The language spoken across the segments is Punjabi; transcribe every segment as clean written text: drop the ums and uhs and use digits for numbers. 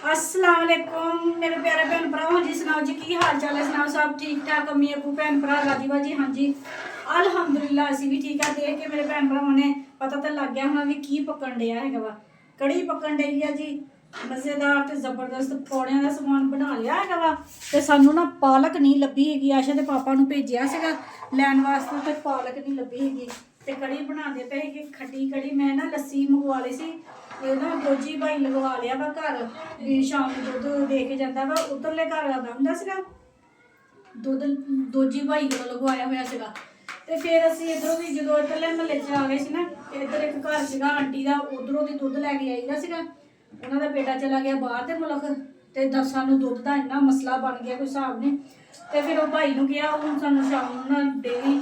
अस्सलाम वालेकुम मेरे प्यारे भैन भराओ जी सुनाओ जी की हाल चाल है सुनाओ सब ठीक ठाक अम्मी अबू भैन भरा राजी बाजी हाँ जी अल्हम्दुलिल्लाह असी भी ठीक है देख के मेरे भैन भरावां ने पता तो लग गया होना भी की पकन दिया है वा कड़ी पकन डई है जी मज़ेदार ते जबरदस्त पकौड़ियां दा समान बना लिया है वा ते सानू ना पालक नहीं लभी हैगी आशा दे पापा नू भेजिया सीगा लैन वास्ते ते पालक नहीं लभी हैगी ते कड़ी बनाते पे कि खट्टी कड़ी मैं ना लस्सी मंगवा ली सी ना दोजी भाई लगवा लिया वा घर भी शाम को दुद्ध दे के जाता वा उधरले घर आंदा हुंदा सीगा दुद्ध दोजी भाई को लगवाया होया सीगा ते फिर असीं इधरों भी जो इधरले महल्ले च आ गए सी ना इधर एक घर सीगा आंटी दा उधरों दी दुद्ध लैके आईदा सीगा उन्हां दा बेटा चला गया बाहर दे मुल्क ते सानू दुद्ध दा इन्ना मसला बन गया कोई हिसाब नहीं ते फिर वो भाई नू कहा हुण सानू शाम नू ना डेली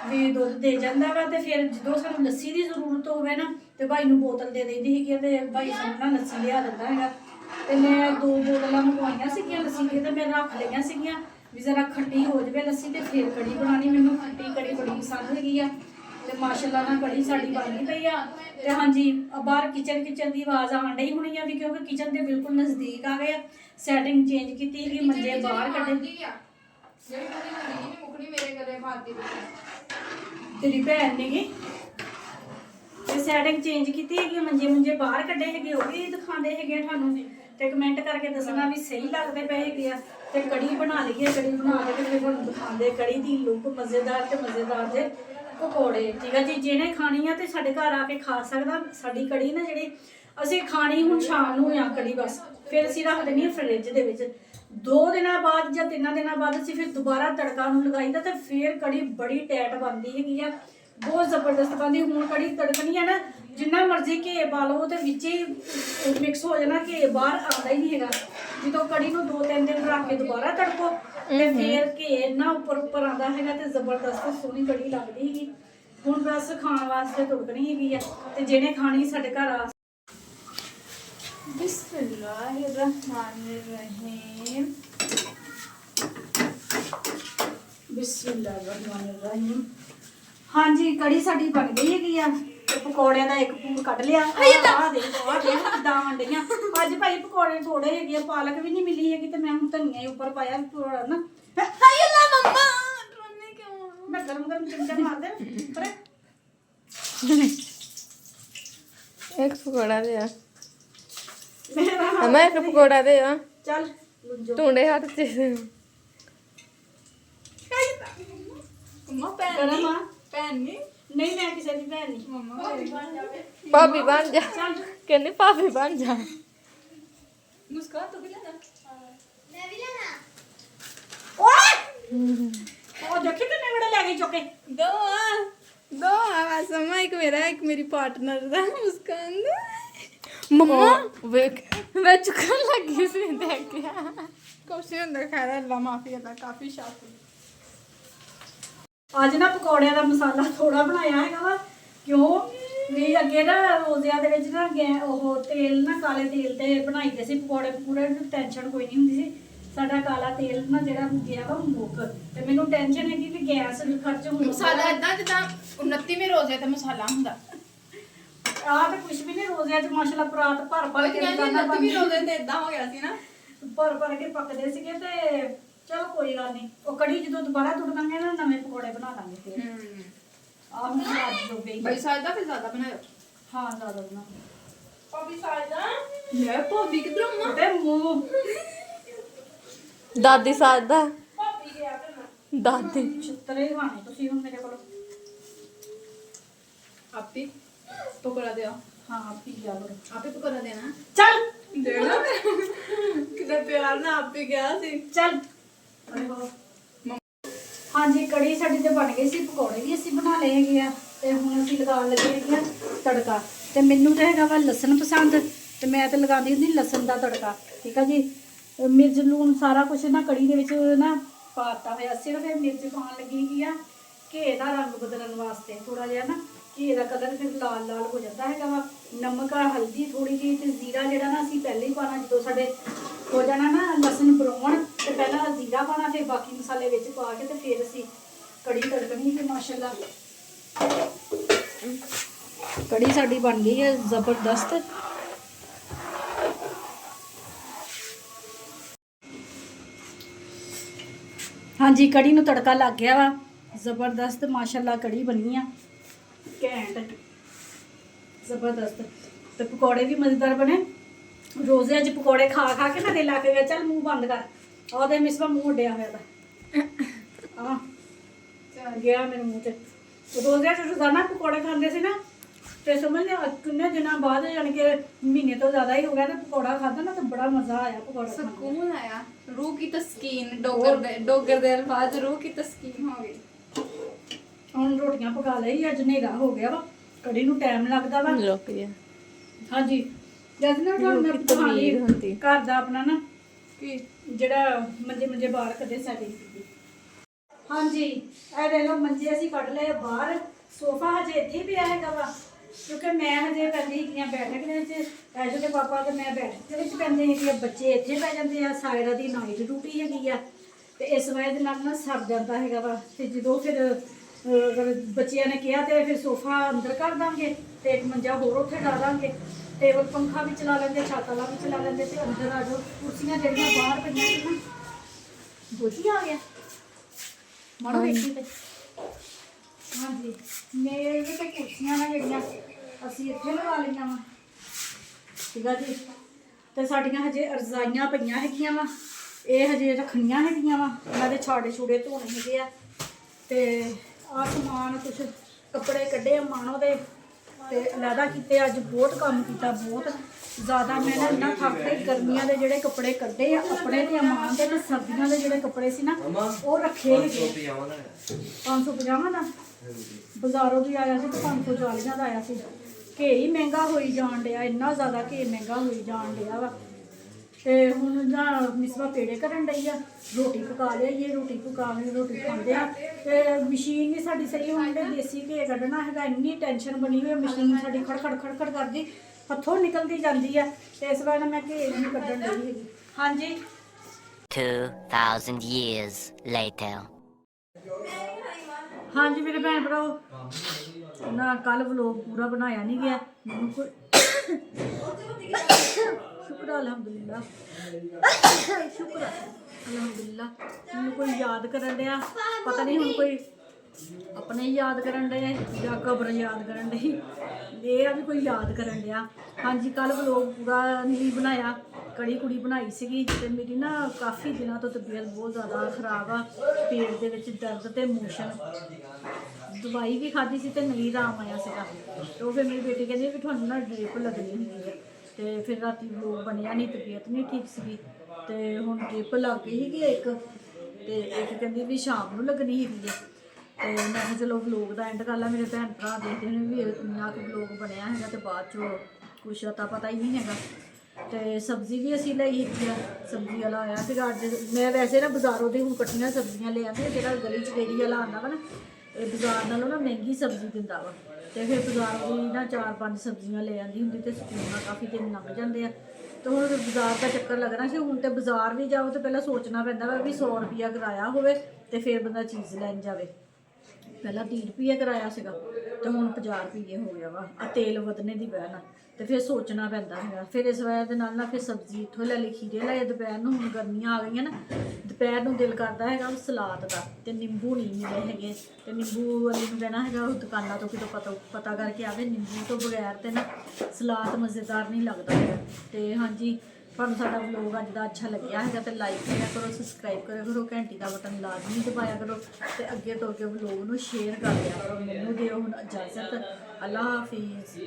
भी दुद्ध दे जाता वा ते फिर जो सानू लस्सी की जरूरत होवे ना ते भाई नू बोतल दे देंदी है ते भाई सानू ना लस्सी लिया दिंदा हैगा ते मैं 2 बोतलां मंगवाइयां सीगियां लस्सी दी ते मैं रख लईयां सीगियां भी जरा खट्टी हो जाए लस्सी ते फिर कड़ी बनानी मैनू खट्टी कड़ी बड़ी पसंद हैगी आ ते माशाअल्लाह ना कड़ी साडी बनदी पई आ ते हाँ जी बाहर किचन की आवाज़ आन डई होनी है भी क्योंकि किचन के बिल्कुल नज़दीक आ गए सैटिंग चेंज की मंजे बाहर कड्ढे तेरी भैन ने सैटिंग चेंज की मंजे मुंजे बाहर कड्ढे है वो भी दिखाते है थानू ते कमेंट करके दसना भी सही लगते पे है ते कड़ी बना लीए कड़ी बना के फिर तुहानू दिखाते कड़ी की लुक मज़ेदार ते मज़ेदार दे पकौड़े ठीक है जी जिन्हें खानी है तो साढ़े घर आके खा सकता साड़ी कड़ी ना जी असी खानी हूँ शाम नू या कड़ी बस फिर असी रख देनी फ्रिज के 2 दिन बाद या 3 दिन बाद असी फिर दोबारा तड़का लगाईदा तो फिर कड़ी बड़ी टैट बनती है बहुत जबरदस्त बनती हूँ कड़ी तड़कनी है ना जिन्ना मर्जी घे पा लो तो विच ही मिक्स हो जाना घे बाहर आता ही नहीं है जो कड़ी को 2-3 दिन रख के दोबारा तड़को तो फिर घे इन्ना उपर उपर आता है तो जबरदस्त सोहनी कड़ी लगती है हूँ बस खाने वास्ते तुड़कनी हैगी तो जिन्हें खानी साढ़े घर आ बिस्मिल्लाहिर्रहमानिर्रहीम बिस्मिल्लाहिर्रहमानिर्रहीम हाँ जी कड़ी साड़ी बन गई हैगी पकौड़ियां दा एक पूर कट लिया दान डईयां अज भाई पकौड़े थोड़े है पालक भी नहीं मिली हैगी तो मैं हूँ धनिया उपर पाया थोड़ा ना मैं गरम गरम चिमचा मार दे एक पकौड़ा दे मैं एक पकौड़ा दे चल टूंडे हाथ से गरम आ नहीं मैं किसी की भैन नहीं भाभी बन जा कहने भाभी बन जा मुस्कान तो भी लेना मैं भी लेना ओ देखी कितने बड़े ले गई चुके दो आवाज समा एक मेरा एक मेरी पार्टनर दा मुस्कान दा मम्मा मैं चुकन लगी सी देख के कुछ नहीं होंदा खैर अल्लाह माफी अल्लाह काफी शाफी ਅੱਜ ਨਾ ਪਕੌੜਿਆਂ ਦਾ ਮਸਾਲਾ ਥੋੜਾ ਬਣਾਇਆ ਹੈਗਾ ਵਾ ਕਿਉਂ ਵੀ ਅੱਗੇ ਨਾ ਰੋਜ਼ਿਆਂ ਦੇ ਵਿੱਚ ਨਾ ਉਹ ਤੇਲ ਨਾ ਕਾਲੇ ਤੇਲ ਤੇ ਬਣਾਈਦੇ ਸੀ ਪਕੌੜੇ ਪੂਰੇ ਟੈਨਸ਼ਨ ਕੋਈ ਨਹੀਂ ਹੁੰਦੀ ਸੀ ਸਾਡਾ ਕਾਲਾ ਤੇਲ ਨਾ ਜਿਹੜਾ ਗਿਆ ਵਾ ਮੁੱਕ ਤੇ ਮੈਨੂੰ ਟੈਨਸ਼ਨ ਹੈ ਕਿ ਗੈਸ ਖਰਚ ਹੋਣ ਮਸਾਲਾ ਇਦਾਂ ਜਿੱਦਾਂ 29ਵੇਂ ਰੋਜ਼ੇ ਤੇ ਮਸਾਲਾ ਹੁੰਦਾ ਆਹ ਤਾਂ ਕੁਝ ਵੀ ਨਹੀਂ ਰੋਜ਼ਿਆਂ 'ਚ ਮਾਸ਼ਾਅੱਲਾ ਪਰਾਤ ਭਰ ਕੇ 29ਵੇਂ ਰੋਜ਼ੇ ਤੇ ਇਦਾਂ ਹੋ ਗਿਆ ਸੀ ਨਾ ਭਰ ਕੇ ਪੱਕਦੇ ਸੀਗੇ ਤੇ ਚਲੋ ਕੋਈ ਗੱਲ ਨਹੀਂ ਉਹ ਕੜੀ ਜਦੋਂ ਦੁਬਾਰਾ ਤੁੜਕਾਂਗੇ ਨਾ ਨਵੇਂ ਪਕੌੜੇ ਬਣਾ ਲਾਂਗੇ ਫਿਰ ਆਹ ਹੁਣ ਅੱਜ ਹੋ ਗਈ ਭਾਈ ਸਾਜਦਾ ਫਿਰ ਜ਼ਿਆਦਾ ਬਣਾਇਓ ਹਾਂ ਜ਼ਿਆਦਾ ਬਣਾ ਭਾਬੀ ਸਾਜਦਾ ਲੈ ਭਾਬੀ ਕਿਧਰੋਂ ਮਾ ਤੇ ਮੂੰਹ ਦਾਦੀ ਸਾਥ ਦਾ ਭਾਬੀ ਗਿਆ ਕਰਨਾ ਦਾਦੀ ਛਿੱਤਰੇ ਖਾਣੇ ਤੁਸੀਂ ਹੁਣ ਮੇਰੇ ਕੋਲ ਆਪੀ ਪਕੌੜਾ ਦਿਓ ਹਾਂ ਪੀ ਜਾ ਲੋ ਆਪੇ ਪਕੌੜਾ ਦੇਣਾ ਚੱਲ ਦੇਣਾ ਕਿਤੇ ਪਿਆਰ ਨਾਲ ਆਪੇ ਗਿਆ ਸੀ ਚੱਲ हाँ जी कड़ी साड़ी तो बन गई सी पकौड़े भी असी बना ले हैगे आ ते हुण असी लगाउण लगे हैगे आ तड़का ते मैनू तो हैगा वा लसन पसंद ते मैं तो लगांदी हुंदी लसन दा तड़का ठीक है जी मिर्च लूण सारा कुछ ना कड़ी दे विच ना पाता होया सिर्फ मिर्च पाउण लगी हैगी आ घे दा रंग बदलण वास्ते थोड़ा जिहा ना घे दा कलर फिर लाल लाल हो जाता हैगा वा नमक हल्दी थोड़ी जी ते जीरा जिहड़ा ना असी पहले ही पाना जो साडे हो जाना ना लसन ब्राउन तो पहला जीरा पाना फिर बाकी मसाले विच पा के तो फिर असी कड़ी तड़कनी है माशाअल्लाह कड़ी साडी बन गई है जबरदस्त ਹਾਂਜੀ ਕੜੀ ਨੂੰ ਤੜਕਾ ਲੱਗ ਗਿਆ ਵਾ ਜ਼ਬਰਦਸਤ ਮਾਸ਼ਾਅੱਲਾ ਕੜੀ ਬਣੀ ਆ ਘੈਂਟ ਜ਼ਬਰਦਸਤ ਤੇ ਪਕੌੜੇ ਵੀ ਮਜ਼ੇਦਾਰ ਬਣੇ ਰੋਜ਼ੇ ਅੱਜ ਪਕੌੜੇ ਖਾ ਖਾ ਕੇ ਨਾ ਦਿਲ ਲੱਗ ਗਿਆ ਚੱਲ ਮੂੰਹ ਬੰਦ ਕਰ ਉਹਦੇ ਮਿਸਵਾ ਮੂੰਹ ਉੱਡਿਆ ਹੋਇਆ ਦਾ ਆ ਗਿਆ ਮੇਰੇ ਮੂੰਹ ਤੇ ਰੋਜ਼ੇ ਚ ਰੋਜ਼ਾਨਾ ਪਕੌੜੇ ਖਾਂਦੇ ਸੀ ਨਾ ਤੇ ਸਮਝ ਲਿਆ ਕਿੰਨੇ ਦਿਨਾਂ ਬਾਅਦ ਯਾਨੀ ਕਿ ਮਹੀਨੇ ਤੋਂ ਜ਼ਿਆਦਾ ਹੀ ਹੋ ਗਿਆ ਤੇ ਪਕੌੜਾ ਖਾਧਾ ਨਾ ਤਾਂ ਬੜਾ ਮਜ਼ਾ ਆਇਆ ਪਕੌੜਾ ਖਾਣ ਦਾ ਸਕੂਨ ਆਇਆ ਰੂਹ ਕੀ ਤਸਕੀਨ ਡੋਗਰ ਦੇ ਅਲਫਾਜ਼ ਰੂਹ ਕੀ ਤਸਕੀਨ ਹੋ ਗਈ ਹੁਣ ਰੋਟੀਆਂ ਪਕਾ ਲਈ ਅੱਜ ਹਨੇਰਾ ਹੋ ਗਿਆ ਵਾ ਕੜੀ ਨੂੰ ਟਾਈਮ ਲੱਗਦਾ ਵਾ ਰੁਕ ਗਿਆ ਹਾਂਜੀ ਜਦ ਨਾ ਤੁਹਾਨੂੰ ਮੈਂ ਪਕਾ ਲਈ ਹੁੰਦੀ। ਘਰ ਦਾ ਆਪਣਾ ਨਾ ਕੀ ਜਿਹੜਾ ਮੰਜੇ ਬਾਹਰ ਕੱਢੇ ਸਾਡੇ ਹਾਂਜੀ ਇਹ ਦੇਖ ਲਓ ਮੰਜੇ ਅਸੀਂ ਕੱਢ ਲਏ ਬਾਹਰ ਸੋਫਾ ਹਜੇ ਇੱਥੇ ਹੀ ਪਿਆ ਹੈਗਾ ਵਾ ਕਿਉਂਕਿ ਮੈਂ ਹਜੇ ਪੈਂਦੀ ਹੈਗੀਆਂ ਬੈਠਕ ਦੇ ਵਿੱਚ ਐਜੋ ਦੇ ਪਾਪਾ ਤੇ ਮੈਂ ਬੈਠਕ ਦੇ ਵਿੱਚ ਪੈਂਦੇ ਹੈਗੇ ਆ ਬੱਚੇ ਇੱਥੇ ਪੈ ਜਾਂਦੇ ਆ ਸਾਇਰਾ ਦੀ ਨਾਈਟ ਡਿਊਟੀ ਹੈਗੀ ਆ ਤੇ ਇਸ ਵਜ੍ਹਾ ਦੇ ਨਾਲ ਨਾ ਸਰ ਜਾਂਦਾ ਹੈਗਾ ਵਾ ਤੇ ਜਦੋਂ ਫਿਰ ਅਗਰ ਬੱਚਿਆਂ ਨੇ ਕਿਹਾ ਤੇ ਫਿਰ ਸੋਫਾ ਅੰਦਰ ਕਰ ਦਾਂਗੇ ਤੇ ਇੱਕ ਮੰਜਾ ਹੋਰ ਉੱਥੇ ਡਾ ਦਾਂਗੇ ਟੇਬਲ ਪੰਖਾ ਵੀ ਚਲਾ ਲੈਂਦੇ ਛੱਤ ਵਾਲਾ ਵੀ ਚਲਾ ਲੈਂਦੇ ਤੇ ਅੰਦਰ ਆ ਜਾਓ ਕੁਰਸੀਆਂ ਜਿਹੜੀਆਂ ਬਾਹਰ ਪਈਆਂ ਸੀ ਨਾ ਬੋਝੀ ਆ ਗਿਆ ਮਾਰੋ ਵੇਖੀ ਤੇ ਹਾਂਜੀ ਮੇਰੇ ਵੀ ਤੇ ਕੁਰਸੀਆਂ ਨਾ ਜਿਹੜੀਆਂ ਅਸੀਂ ਇੱਥੇ ਲਗਾ ਲਈਆਂ ਵਾ ਠੀਕ ਆ ਜੀ ਤੇ ਸਾਡੀਆਂ ਹਜੇ ਰਜ਼ਾਈਆਂ ਪਈਆਂ ਹੈਗੀਆਂ ਵਾ ਇਹ ਹਜੇ ਰੱਖਣੀਆਂ ਹੈਗੀਆਂ ਵਾ ਇਹਨਾਂ ਦੇ ਛਾੜੇ ਛੂੜੇ ਧੋਣੇ ਹੈਗੇ ਆ ਤੇ ਆਹ ਸਮਾਨ ਕੁਛ ਕੱਪੜੇ ਕੱਢੇ ਆ ਮਾਣੋ ਦੇ ਤੇ ਅਲੱਗਾ ਕੀਤੇ ਅੱਜ ਬਹੁਤ ਕੰਮ ਕੀਤਾ ਬਹੁਤ ਜ਼ਿਆਦਾ ਮੈਂ ਨਾ ਇੰਨਾ ਥੱਕ ਗਈ ਗਰਮੀਆਂ ਦੇ ਜਿਹੜੇ ਕੱਪੜੇ ਕੱਢੇ ਆ ਆਪਣੇ ਤੇ ਅਮਾਨ ਦੇ ਤੇ ਸਰਦੀਆਂ ਦੇ ਜਿਹੜੇ ਕੱਪੜੇ ਸੀ ਨਾ ਉਹ ਰੱਖੇ ਹੈਗੇ 550 ਦਾ ਬਾਜ਼ਾਰੋਂ ਵੀ ਆਇਆ ਸੀ ਤੇ 540 ਦਾ ਆਇਆ ਸੀ ਘੇ ਹੀ ਮਹਿੰਗਾ ਹੋਈ ਜਾਣ ਡਿਆ ਇੰਨਾ ਜ਼ਿਆਦਾ ਘੇ ਮਹਿੰਗਾ ਹੋਈ ਜਾਣ ਡਿਆ ਵਾ ਤੇ ਹੁਣ ਨਾ ਮਿਸਵਾ ਪੇੜੇ ਕਰਨ ਡਈ ਆ ਰੋਟੀ ਪਕਾ ਲਿਆਈਏ ਰੋਟੀ ਪਕਾ ਕੇ ਰੋਟੀ ਖਾਂਦੇ ਆ ਤੇ ਮਸ਼ੀਨ ਵੀ ਸਾਡੀ ਸਹੀ ਹੋਣ ਦੇ ਦੇਸੀ ਘੇ ਕੱਢਣਾ ਹੈਗਾ ਇੰਨੀ ਟੈਨਸ਼ਨ ਬਣੀ ਹੋਈ ਮਸ਼ੀਨ ਸਾਡੀ ਖੜ ਕਰਦੀ ਹੱਥੋਂ ਨਿਕਲਦੀ ਜਾਂਦੀ ਆ ਤੇ ਇਸ ਵਾਰ ਮੈਂ ਘੇ ਨਹੀਂ ਕੱਢਣ ਡਈ ਹੈਗੀ ਹਾਂਜੀ 2000 years later. ਹਾਂਜੀ ਮੇਰੇ ਭੈਣ ਭਰਾਓ ਨਾ ਕੱਲ ਵਲੋਗ ਪੂਰਾ ਬਣਾਇਆ ਨਹੀਂ ਗਿਆ ਮੈਨੂੰ ਕੋਈ ਸ਼ੁਕਰ ਆ, ਅਲਹਮਦੁਲਿਲਾ ਸ਼ੁਕਰ ਆ, ਅਲਹਮਦੁਲਿਲਾ ਮੈਨੂੰ ਕੋਈ ਯਾਦ ਕਰਨ ਡਿਆ ਪਤਾ ਨਹੀਂ ਹੁਣ ਕੋਈ ਆਪਣੇ ਹੀ ਯਾਦ ਕਰਨ ਡਏ ਜਾਂ ਕਬਰ ਯਾਦ ਕਰਨ ਡਈ ਇਹ ਆ ਵੀ ਕੋਈ ਯਾਦ ਕਰਨ ਡਿਆ ਹਾਂਜੀ ਕੱਲ ਵਲੋਗ ਪੂਰਾ ਨਹੀਂ ਬਣਾਇਆ ਕੜੀ ਕੁੜੀ ਬਣਾਈ ਸੀਗੀ ਤੇ ਮੇਰੀ ਨਾ ਕਾਫੀ ਦਿਨਾਂ ਤੋਂ ਤਬੀਅਤ ਬਹੁਤ ਜ਼ਿਆਦਾ ਖਰਾਬ ਆ ਪੇਟ ਦੇ ਵਿੱਚ ਦਰਦ ਤੇ ਮੋਸ਼ਨ ਦਵਾਈ ਵੀ ਖਾਧੀ ਸੀ ਤੇ ਨਹੀਂ ਆਰਾਮ ਆਇਆ ਸੀਗਾ ਤੇ ਉਹ ਫਿਰ ਮੇਰੀ ਬੇਟੀ ਕਹਿੰਦੀ ਵੀ ਤੁਹਾਨੂੰ ਨਾ ਡ੍ਰਿਪ ਲੱਗਣੀ ਹੁੰਦੀ ਹੈ ਤੇ ਫਿਰ ਰਾਤੀ ਵਲੋਗ ਬਣਿਆ ਨਹੀਂ ਤਬੀਅਤ ਨਹੀਂ ਠੀਕ ਸੀਗੀ ਤੇ ਹੁਣ ਡ੍ਰਿਪ ਲੱਗ ਗਈ ਸੀਗੀ ਇੱਕ ਤੇ ਇੱਕ ਕਹਿੰਦੀ ਵੀ ਸ਼ਾਮ ਨੂੰ ਲੱਗਣੀ ਹੈਗੀ ਹੈ ਤੇ ਮੈਂ ਕਿਹਾ ਚਲੋ ਵਲੋਗ ਦਾ ਐਂਡ ਕਰ ਲਾ ਮੇਰੇ ਭੈਣ ਭਰਾ ਦੇਖਦੇ ਨੇ ਵੀ ਇੰਨਾ ਕੁ ਵਲੋਗ ਬਣਿਆ ਹੈਗਾ ਤੇ ਬਾਅਦ ਚੋਂ ਕੁਛ ਤਾਂ ਪਤਾ ਹੀ ਨਹੀਂ ਹੈਗਾ ਤੇ ਸਬਜ਼ੀ ਵੀ ਅਸੀਂ ਲਈ ਹੈਗੀ ਆ ਸਬਜ਼ੀ ਵਾਲਾ ਆਇਆ ਸੀਗਾ ਅੱਜ ਮੈਂ ਵੈਸੇ ਨਾ ਬਾਜ਼ਾਰੋਂ ਦੇ ਹੁਣ ਕੱਟੀਆਂ ਸਬਜ਼ੀਆਂ ਲੈ ਆਉਂਦੇ ਜਿਹੜਾ ਗਲੀ 'ਚ ਡੇਰੀ ਵਾਲਾ ਆਉਂਦਾ ਵਾ ਨਾ ਇਹ ਬਾਜ਼ਾਰ ਨਾਲੋਂ ਨਾ ਮਹਿੰਗੀ ਸਬਜ਼ੀ ਦਿੰਦਾ ਵਾ ਤੇ ਫਿਰ ਬਾਜ਼ਾਰ ਦੀ ਨਾ 4-5 ਸਬਜ਼ੀਆਂ ਲੈ ਆਉਂਦੀ ਹੁੰਦੀ ਤੇ ਸਕੂਲ ਨਾਲ ਕਾਫੀ ਦਿਨ ਲੰਘ ਜਾਂਦੇ ਆ ਤੇ ਹੁਣ ਬਾਜ਼ਾਰ ਦਾ ਚੱਕਰ ਲੱਗਣਾ ਸੀ ਹੁਣ ਤੇ ਬਾਜ਼ਾਰ ਵੀ ਜਾਓ ਤੇ ਪਹਿਲਾਂ ਸੋਚਣਾ ਪੈਂਦਾ ਵਾ ਵੀ 100 ਰੁਪਿਆ ਕਿਰਾਇਆ ਹੋਵੇ ਤੇ ਫਿਰ ਬੰਦਾ ਚੀਜ਼ ਲੈਣ ਜਾਵੇ ਪਹਿਲਾਂ 30 ਰੁਪਏ ਕਿਰਾਇਆ ਸੀਗਾ ਤੇ ਹੁਣ 50 ਰੁਪਏ ਹੋ ਗਿਆ ਵਾ ਆ ਤੇਲ ਵਧਣੇ ਦੀ ਵਜ੍ਹਾ ਨਾਲ ਤੇ ਫਿਰ ਸੋਚਣਾ ਪੈਂਦਾ ਹੈਗਾ ਫਿਰ ਇਸ ਵਜ੍ਹਾ ਦੇ ਨਾਲ ਨਾ ਫਿਰ ਸਬਜ਼ੀ ਇੱਥੋਂ ਲੈ ਲਈ ਖੀਰੇ ਲਏ ਦੁਪਹਿਰ ਨੂੰ ਹੁਣ ਗਰਮੀਆਂ ਆ ਗਈਆਂ ਨਾ ਦੁਪਹਿਰ ਨੂੰ ਦਿਲ ਕਰਦਾ ਹੈਗਾ ਉਹ ਸਲਾਦ ਦਾ ਤੇ ਨਿੰਬੂ ਨਹੀਂ ਮਿਲੇ ਹੈਗੇ ਤੇ ਨਿੰਬੂ ਵਾਲੀ ਨੂੰ ਕਹਿਣਾ ਹੈਗਾ ਉਹ ਦੁਕਾਨਾਂ ਤੋਂ ਕਿਤੋਂ ਪਤਾ ਕਰਕੇ ਆਵੇ ਨਿੰਬੂ ਤੋਂ ਬਗੈਰ ਤੇ ਨਾ ਸਲਾਦ ਮਜ਼ੇਦਾਰ ਨਹੀਂ ਲੱਗਦਾ ਹੈਗਾ ਤੇ ਹਾਂਜੀ ਤੁਹਾਨੂੰ ਸਾਡਾ ਵਲੋਗ ਅੱਜ ਦਾ ਅੱਛਾ ਲੱਗਿਆ ਹੈਗਾ ਤੇ ਲਾਈਕ ਕਰਿਆ ਕਰੋ ਸਬਸਕ੍ਰਾਈਬ ਕਰਿਆ ਕਰੋ ਘੰਟੀ ਦਾ ਬਟਨ ਲਾਜ਼ਮੀ ਦਬਾਇਆ ਕਰੋ ਤੇ ਅੱਗੇ ਤੋਂ ਅੱਗੇ ਵਲੋਗ ਨੂੰ ਸ਼ੇਅਰ ਕਰ ਦਿਆ ਕਰੋ ਮੈਨੂੰ ਦਿਓ ਹੁਣ ਇਜਾਜ਼ਤ ਅੱਲਾ ਹਾਫਿਜ਼